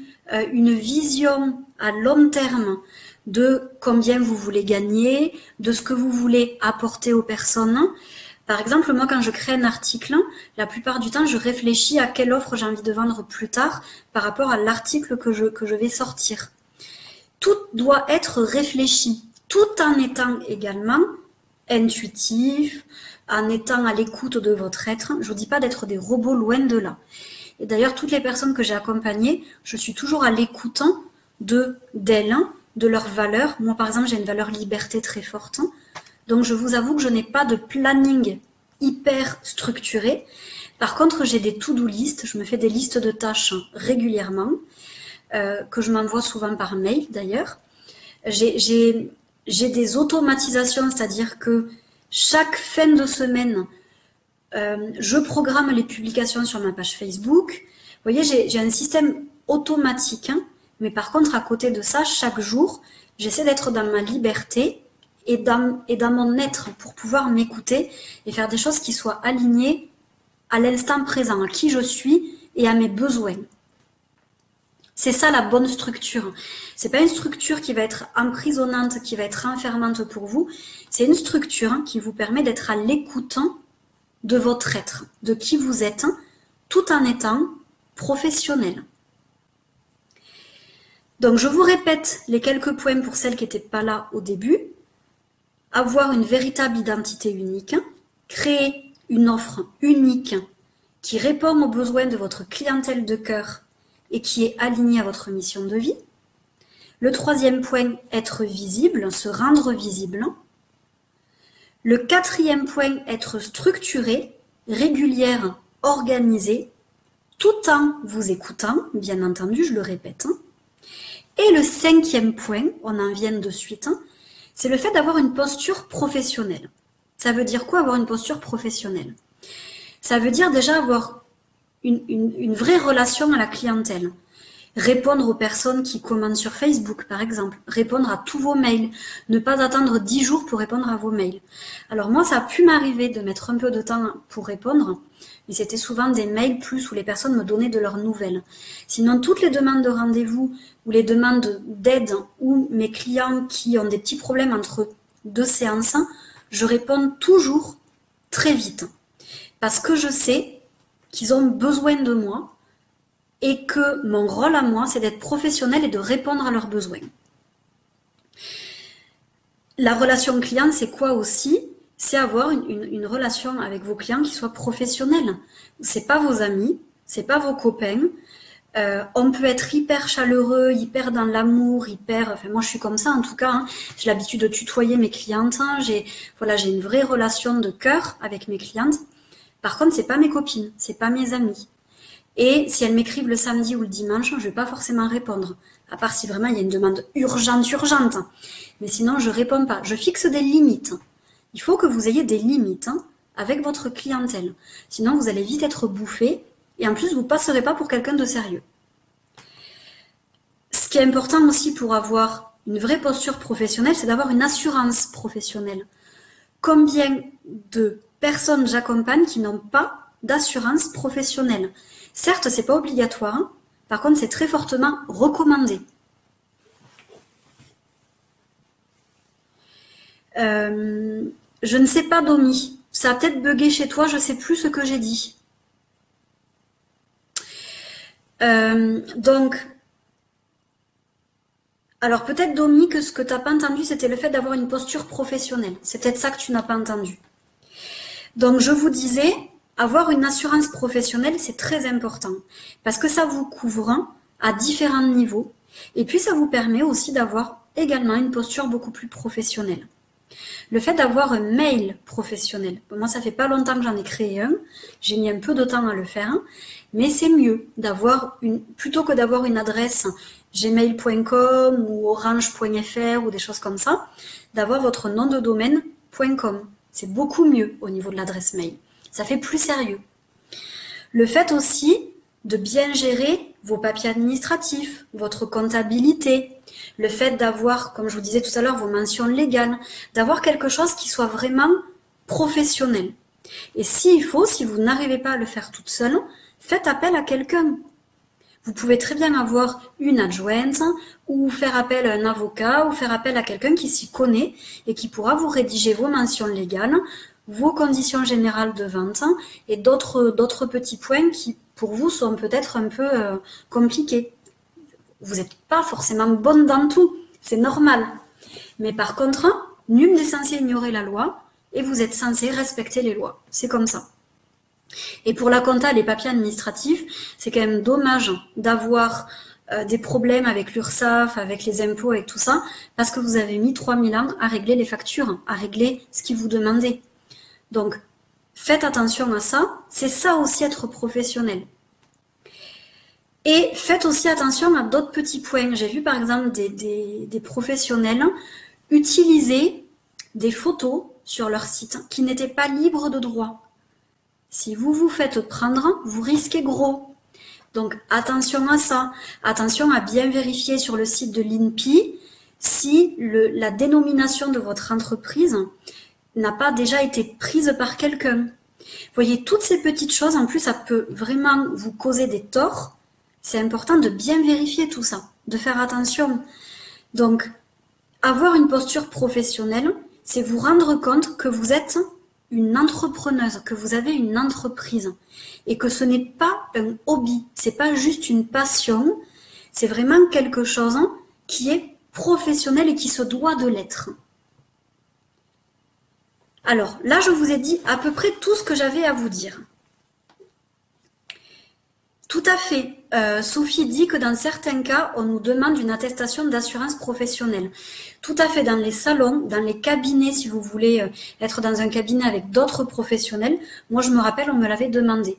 Speaker 1: une vision à long terme de combien vous voulez gagner, de ce que vous voulez apporter aux personnes. Par exemple, moi, quand je crée un article, la plupart du temps, je réfléchis à quelle offre j'ai envie de vendre plus tard par rapport à l'article que je vais sortir. Tout doit être réfléchi, tout en étant également intuitif, en étant à l'écoute de votre être. Je ne vous dis pas d'être des robots, loin de là. Et d'ailleurs, toutes les personnes que j'ai accompagnées, je suis toujours à l'écoute d'elles, de leurs valeurs. Moi, par exemple, j'ai une valeur liberté très forte. Donc, je vous avoue que je n'ai pas de planning hyper structuré. Par contre, j'ai des to-do list. Je me fais des listes de tâches régulièrement, que je m'envoie souvent par mail d'ailleurs. J'ai des automatisations, c'est-à-dire que chaque fin de semaine, je programme les publications sur ma page Facebook. Vous voyez, j'ai un système automatique, mais par contre, à côté de ça, chaque jour, j'essaie d'être dans ma liberté et dans mon être pour pouvoir m'écouter et faire des choses qui soient alignées à l'instant présent, à qui je suis et à mes besoins. C'est ça la bonne structure. C'est pas une structure qui va être emprisonnante, qui va être enfermante pour vous. C'est une structure qui vous permet d'être à l'écoute de votre être, de qui vous êtes, tout en étant professionnel. Donc je vous répète les quelques points pour celles qui n'étaient pas là au début. Avoir une véritable identité unique, créer une offre unique qui répond aux besoins de votre clientèle de cœur et qui est alignée à votre mission de vie. Le troisième point, être visible, se rendre visible. Le quatrième point, être structuré, régulière, organisée, tout en vous écoutant, bien entendu, je le répète. Et le cinquième point, on en vient de suite, c'est le fait d'avoir une posture professionnelle. Ça veut dire quoi, avoir une posture professionnelle? Ça veut dire déjà avoir une vraie relation à la clientèle. Répondre aux personnes qui commandent sur Facebook, par exemple. Répondre à tous vos mails. Ne pas attendre 10 jours pour répondre à vos mails. Alors moi, ça a pu m'arriver de mettre un peu de temps pour répondre, mais c'était souvent des mails plus où les personnes me donnaient de leurs nouvelles. Sinon, toutes les demandes de rendez-vous ou les demandes d'aide ou mes clients qui ont des petits problèmes entre deux séances, je réponds toujours très vite. Parce que je sais qu'ils ont besoin de moi et que mon rôle à moi, c'est d'être professionnel et de répondre à leurs besoins. La relation client, c'est quoi aussi? C'est avoir une relation avec vos clients qui soit professionnelle. C'est pas vos amis, c'est pas vos copains. On peut être hyper chaleureux, hyper dans l'amour, enfin moi je suis comme ça en tout cas. J'ai l'habitude de tutoyer mes clientes. J'ai une vraie relation de cœur avec mes clientes. Par contre, c'est pas mes copines, c'est pas mes amis. Et si elles m'écrivent le samedi ou le dimanche, je vais pas forcément répondre. À part si vraiment il y a une demande urgente. Mais sinon, je réponds pas. Je fixe des limites. Il faut que vous ayez des limites avec votre clientèle. Sinon, vous allez vite être bouffé. Et en plus, vous passerez pas pour quelqu'un de sérieux. Ce qui est important aussi pour avoir une vraie posture professionnelle, c'est d'avoir une assurance professionnelle. Combien de personnes j'accompagne qui n'ont pas d'assurance professionnelle? Certes, c'est pas obligatoire. Par contre, c'est très fortement recommandé. Je ne sais pas, Domi, Ça a peut-être bugué chez toi, je ne sais plus ce que j'ai dit. Donc, alors peut-être Domi que ce que tu n'as pas entendu, c'était le fait d'avoir une posture professionnelle. C'est peut-être ça que tu n'as pas entendu. Donc je vous disais, avoir une assurance professionnelle, c'est très important parce que ça vous couvre à différents niveaux et puis ça vous permet aussi d'avoir également une posture beaucoup plus professionnelle. Le fait d'avoir un mail professionnel, moi ça fait pas longtemps que j'en ai créé un, j'ai mis un peu de temps à le faire, mais c'est mieux d'avoir plutôt que d'avoir une adresse gmail.com ou orange.fr ou des choses comme ça, d'avoir votre nom de domaine.com. C'est beaucoup mieux au niveau de l'adresse mail. Ça fait plus sérieux. Le fait aussi de bien gérer vos papiers administratifs, votre comptabilité, le fait d'avoir, comme je vous disais tout à l'heure, vos mentions légales, d'avoir quelque chose qui soit vraiment professionnel. Et s'il faut, si vous n'arrivez pas à le faire toute seule, faites appel à quelqu'un. Vous pouvez très bien avoir une adjointe ou faire appel à un avocat ou faire appel à quelqu'un qui s'y connaît et qui pourra vous rédiger vos mentions légales, vos conditions générales de vente et d'autres petits points qui, pour vous, sont peut-être un peu compliqués. Vous n'êtes pas forcément bonne dans tout, c'est normal. Mais par contre, nul n'est censé ignorer la loi et vous êtes censé respecter les lois. C'est comme ça. Et pour la compta, les papiers administratifs, c'est quand même dommage d'avoir des problèmes avec l'URSSAF, avec les impôts, avec tout ça, parce que vous avez mis 3000 ans à régler les factures, à régler ce qu'ils vous demandaient. Donc, faites attention à ça. C'est ça aussi être professionnel. Et faites aussi attention à d'autres petits points. J'ai vu par exemple des professionnels utiliser des photos sur leur site qui n'étaient pas libres de droit. Si vous vous faites prendre, vous risquez gros. Donc attention à ça. Attention à bien vérifier sur le site de l'INPI si la dénomination de votre entreprise n'a pas déjà été prise par quelqu'un. Vous voyez, toutes ces petites choses, en plus, ça peut vraiment vous causer des torts. C'est important de bien vérifier tout ça, de faire attention. Donc, avoir une posture professionnelle, c'est vous rendre compte que vous êtes une entrepreneuse, que vous avez une entreprise et que ce n'est pas un hobby, c'est pas juste une passion, c'est vraiment quelque chose qui est professionnel et qui se doit de l'être. Alors là, je vous ai dit à peu près tout ce que j'avais à vous dire. Tout à fait. Sophie dit que dans certains cas, on nous demande une attestation d'assurance professionnelle. Tout à fait, dans les salons, dans les cabinets, si vous voulez être dans un cabinet avec d'autres professionnels, moi je me rappelle, on me l'avait demandé.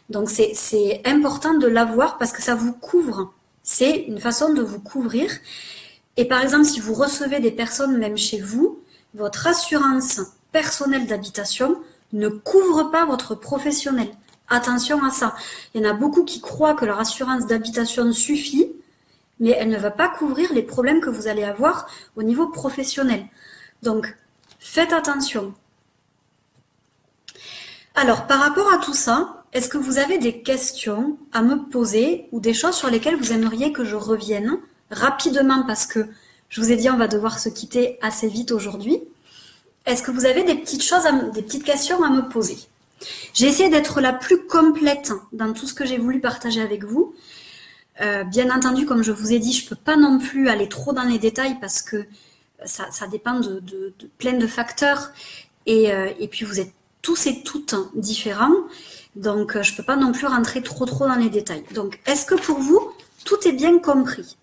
Speaker 1: Donc c'est important de l'avoir parce que ça vous couvre. C'est une façon de vous couvrir. Et par exemple, si vous recevez des personnes même chez vous, votre assurance personnelle d'habitation ne couvre pas votre professionnel. Attention à ça. Il y en a beaucoup qui croient que leur assurance d'habitation suffit, mais elle ne va pas couvrir les problèmes que vous allez avoir au niveau professionnel. Donc, faites attention. Alors, par rapport à tout ça, est-ce que vous avez des questions à me poser ou des choses sur lesquelles vous aimeriez que je revienne rapidement parce que je vous ai dit on va devoir se quitter assez vite aujourd'hui. Est-ce que vous avez des petites choses, des petites questions à me poser? J'ai essayé d'être la plus complète dans tout ce que j'ai voulu partager avec vous. Bien entendu, comme je vous ai dit, je ne peux pas non plus aller trop dans les détails parce que ça dépend de plein de facteurs. Et puis, vous êtes tous et toutes différents. Donc, je ne peux pas non plus rentrer trop dans les détails. Donc, est-ce que pour vous, tout est bien compris?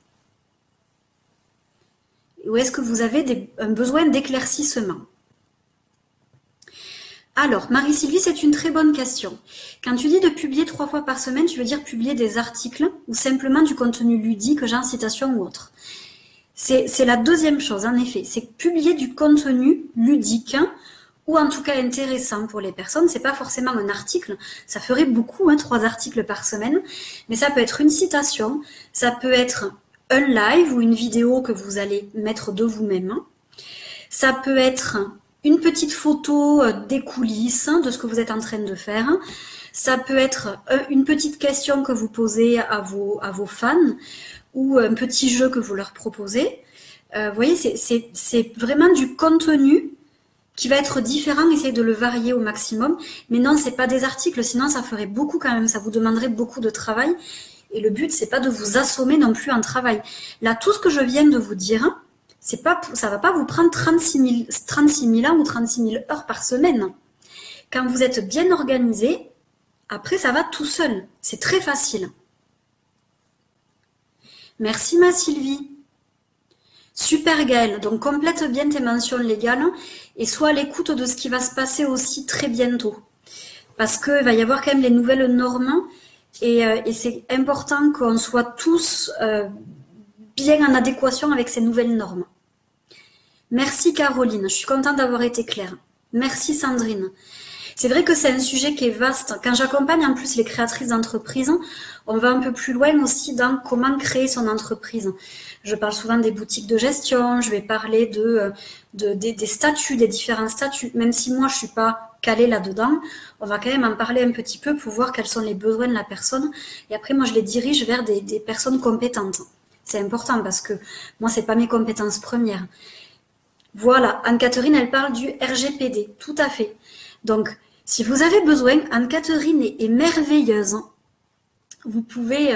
Speaker 1: Ou est-ce que vous avez un besoin d'éclaircissement? Alors, Marie-Sylvie, c'est une très bonne question. Quand tu dis de publier 3 fois par semaine, tu veux dire publier des articles ou simplement du contenu ludique, genre citation ou autre? C'est la deuxième chose, en effet. C'est publier du contenu ludique ou en tout cas intéressant pour les personnes. C'est pas forcément un article. Ça ferait beaucoup, 3 articles par semaine. Mais ça peut être une citation, ça peut être un live ou une vidéo que vous allez mettre de vous-même. Ça peut être une petite photo des coulisses de ce que vous êtes en train de faire. Ça peut être une petite question que vous posez à vos fans ou un petit jeu que vous leur proposez. Vous voyez, c'est vraiment du contenu qui va être différent, essayez de le varier au maximum. Mais non, c'est pas des articles, sinon ça ferait beaucoup quand même, ça vous demanderait beaucoup de travail. Et le but, c'est pas de vous assommer non plus en travail. Là, tout ce que je viens de vous dire, ça va pas vous prendre 36 000 ans ou 36 000 heures par semaine. Quand vous êtes bien organisé, après, ça va tout seul. C'est très facile. Merci ma Sylvie. Super Gaëlle, donc complète bien tes mentions légales et sois à l'écoute de ce qui va se passer aussi très bientôt. Parce qu'il va y avoir quand même les nouvelles normes et c'est important qu'on soit tous bien en adéquation avec ces nouvelles normes. Merci Caroline, je suis contente d'avoir été claire. Merci Sandrine. C'est vrai que c'est un sujet qui est vaste. Quand j'accompagne en plus les créatrices d'entreprises, on va un peu plus loin aussi dans comment créer son entreprise. Je parle souvent des boutiques de gestion, je vais parler des statuts, des différents statuts. Même si moi je suis pas calée là-dedans, on va quand même en parler un petit peu pour voir quels sont les besoins de la personne. Et après moi je les dirige vers des personnes compétentes. C'est important parce que moi c'est pas mes compétences premières. Voilà, Anne-Catherine elle parle du RGPD, tout à fait. Donc, si vous avez besoin, Anne-Catherine est merveilleuse. Vous pouvez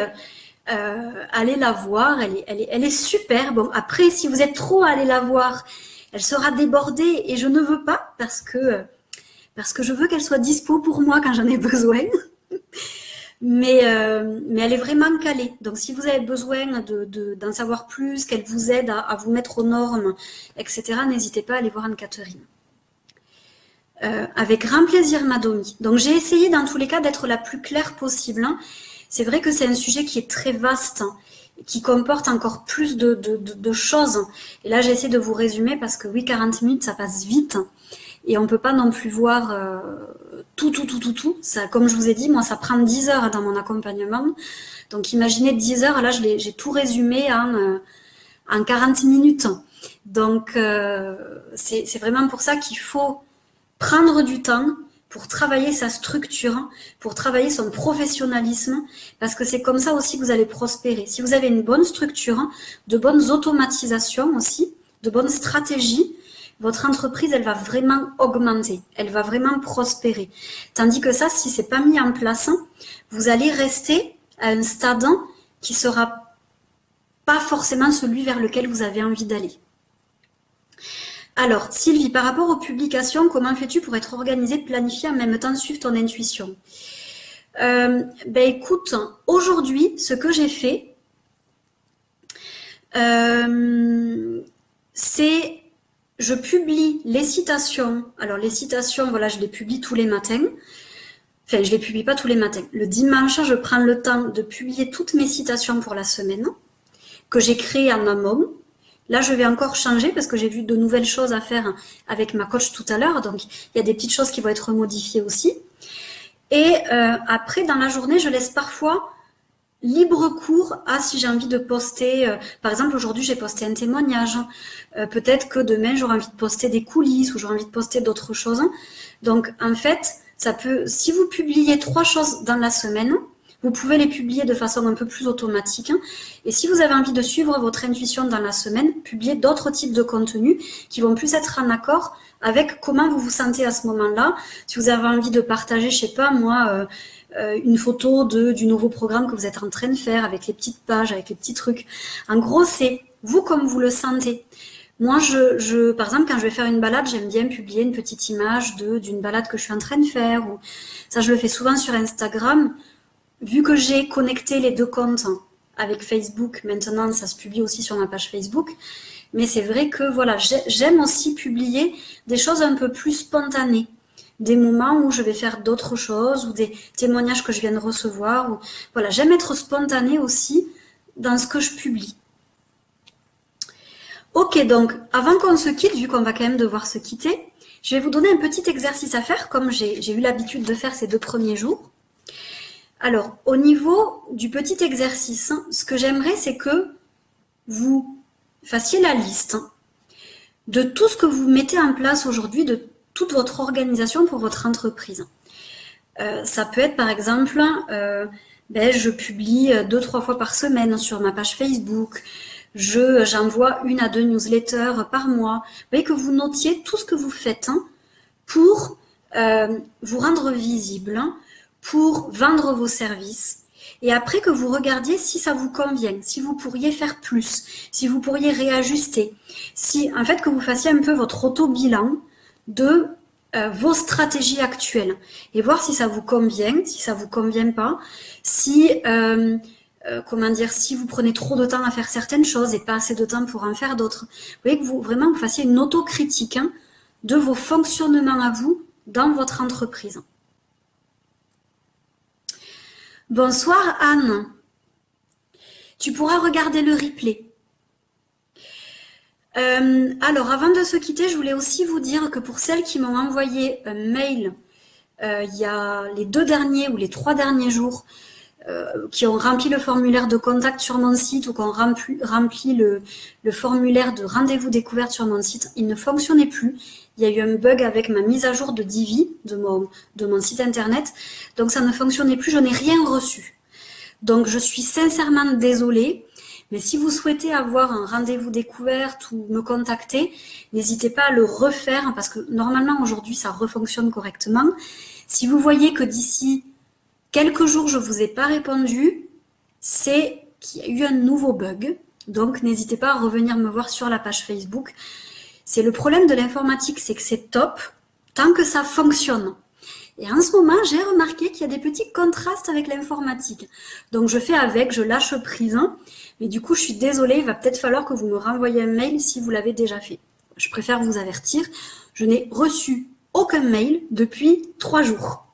Speaker 1: aller la voir, elle est super. Bon, après, si vous êtes trop à aller la voir, elle sera débordée et je ne veux pas parce que je veux qu'elle soit dispo pour moi quand j'en ai besoin. Mais elle est vraiment calée. Donc, si vous avez besoin d'en savoir plus, qu'elle vous aide à vous mettre aux normes, etc., n'hésitez pas à aller voir Anne-Catherine. Avec grand plaisir, Madomi. Donc, j'ai essayé dans tous les cas d'être la plus claire possible. Hein. C'est vrai que c'est un sujet qui est très vaste, hein, qui comporte encore plus de choses. Et là, j'ai essayé de vous résumer parce que oui, 40 minutes, ça passe vite. Et on peut pas non plus voir tout. Ça, comme je vous ai dit, moi, ça prend 10 heures dans mon accompagnement. Donc, imaginez 10 heures, là, j'ai tout résumé en 40 minutes. Donc, c'est vraiment pour ça qu'il faut prendre du temps pour travailler sa structure, pour travailler son professionnalisme, parce que c'est comme ça aussi que vous allez prospérer. Si vous avez une bonne structure, de bonnes automatisations aussi, de bonnes stratégies, votre entreprise, elle va vraiment augmenter, elle va vraiment prospérer. Tandis que ça, si c'est pas mis en place, vous allez rester à un stade qui sera pas forcément celui vers lequel vous avez envie d'aller. Alors, Sylvie, par rapport aux publications, comment fais-tu pour être organisée, planifiée, en même temps suivre ton intuition? Écoute, aujourd'hui, ce que j'ai fait, c'est, je publie les citations. Alors, les citations, voilà, je les publie tous les matins. Enfin, je les publie pas tous les matins. Le dimanche, je prends le temps de publier toutes mes citations pour la semaine, que j'ai créées en amont. Là, je vais encore changer parce que j'ai vu de nouvelles choses à faire avec ma coach tout à l'heure. Donc, il y a des petites choses qui vont être modifiées aussi. Et après, dans la journée, je laisse parfois libre cours à si j'ai envie de poster. Par exemple, aujourd'hui, j'ai posté un témoignage. Peut-être que demain, j'aurai envie de poster des coulisses ou j'aurai envie de poster d'autres choses. Donc, en fait, ça peut, si vous publiez 3 choses dans la semaine, vous pouvez les publier de façon un peu plus automatique. Et si vous avez envie de suivre votre intuition dans la semaine, publiez d'autres types de contenus qui vont plus être en accord avec comment vous vous sentez à ce moment-là. Si vous avez envie de partager, je sais pas moi, une photo du nouveau programme que vous êtes en train de faire avec les petites pages, avec les petits trucs. En gros, c'est vous comme vous le sentez. Moi, par exemple, quand je vais faire une balade, j'aime bien publier une petite image d'une balade que je suis en train de faire. Ou, ça, je le fais souvent sur Instagram. Vu que j'ai connecté les 2 comptes avec Facebook, maintenant ça se publie aussi sur ma page Facebook. Mais c'est vrai que voilà, j'aime aussi publier des choses un peu plus spontanées. Des moments où je vais faire d'autres choses ou des témoignages que je viens de recevoir. Ou, voilà, j'aime être spontanée aussi dans ce que je publie. Ok, donc avant qu'on se quitte, vu qu'on va quand même devoir se quitter, je vais vous donner un petit exercice à faire comme j'ai eu l'habitude de faire ces 2 premiers jours. Alors, au niveau du petit exercice, ce que j'aimerais, c'est que vous fassiez la liste de tout ce que vous mettez en place aujourd'hui, de toute votre organisation pour votre entreprise. Ça peut être, par exemple, je publie 2-3 fois par semaine sur ma page Facebook. J'envoie 1 à 2 newsletters par mois. Vous voyez que vous notiez tout ce que vous faites pour vous rendre visible, pour vendre vos services. Et après que vous regardiez si ça vous convient, si vous pourriez faire plus, si vous pourriez réajuster, si en fait que vous fassiez un peu votre auto-bilan de vos stratégies actuelles et voir si ça vous convient, si ça vous convient pas, si comment dire, si vous prenez trop de temps à faire certaines choses et pas assez de temps pour en faire d'autres. Vous voyez que vous vraiment vous fassiez une autocritique de vos fonctionnements à vous dans votre entreprise. Bonsoir Anne. Tu pourras regarder le replay. Alors, avant de se quitter, je voulais aussi vous dire que pour celles qui m'ont envoyé un mail il y a les 2 derniers ou les 3 derniers jours, qui ont rempli le formulaire de contact sur mon site ou qui ont rempli le formulaire de rendez-vous découverte sur mon site, il ne fonctionnait plus. Il y a eu un bug avec ma mise à jour de Divi, de mon site internet, donc ça ne fonctionnait plus, je n'ai rien reçu. Donc je suis sincèrement désolée. Mais si vous souhaitez avoir un rendez-vous découverte ou me contacter, n'hésitez pas à le refaire parce que normalement aujourd'hui ça refonctionne correctement. Si vous voyez que d'ici quelques jours je ne vous ai pas répondu, c'est qu'il y a eu un nouveau bug. Donc n'hésitez pas à revenir me voir sur la page Facebook. C'est le problème de l'informatique, c'est que c'est top tant que ça fonctionne. Et en ce moment, j'ai remarqué qu'il y a des petits contrastes avec l'informatique. Donc je fais avec, je lâche prise. Mais du coup, je suis désolée, il va peut-être falloir que vous me renvoyiez un mail si vous l'avez déjà fait. Je préfère vous avertir, je n'ai reçu aucun mail depuis 3 jours.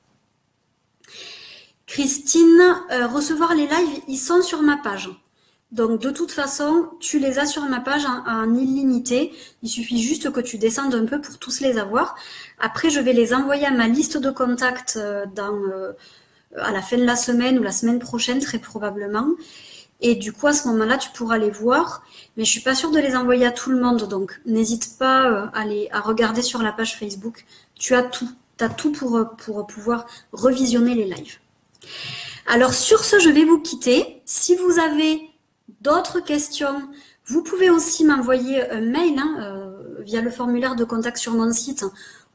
Speaker 1: Christine, recevoir les lives, ils sont sur ma page. Donc de toute façon, tu les as sur ma page en illimité. Il suffit juste que tu descendes un peu pour tous les avoir. Après, je vais les envoyer à ma liste de contacts à la fin de la semaine ou la semaine prochaine, très probablement. Et du coup, à ce moment-là, tu pourras les voir. Mais je suis pas sûre de les envoyer à tout le monde. Donc, n'hésite pas à regarder sur la page Facebook. Tu as tout. Tu as tout pour pouvoir revisionner les lives. Alors, sur ce, je vais vous quitter. Si vous avez d'autres questions, vous pouvez aussi m'envoyer un mail via le formulaire de contact sur mon site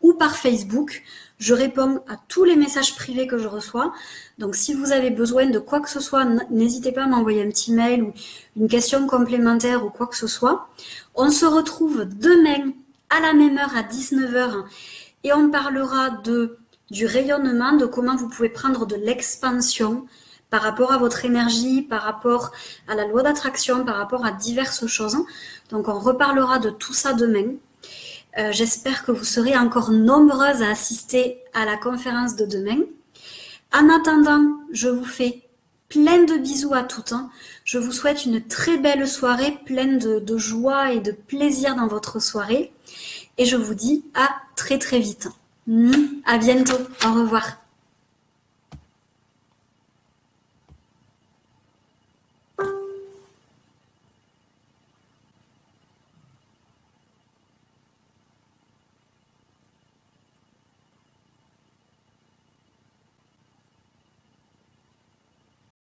Speaker 1: ou par Facebook. Je réponds à tous les messages privés que je reçois. Donc, si vous avez besoin de quoi que ce soit, n'hésitez pas à m'envoyer un petit mail ou une question complémentaire ou quoi que ce soit. On se retrouve demain à la même heure à 19h et on parlera du rayonnement, de comment vous pouvez prendre de l'expansion par rapport à votre énergie, par rapport à la loi d'attraction, par rapport à diverses choses. Donc, on reparlera de tout ça demain. J'espère que vous serez encore nombreuses à assister à la conférence de demain. En attendant, je vous fais plein de bisous à toutes. Je vous souhaite une très belle soirée, pleine de joie et de plaisir dans votre soirée. Et je vous dis à très très vite. À bientôt. Au revoir.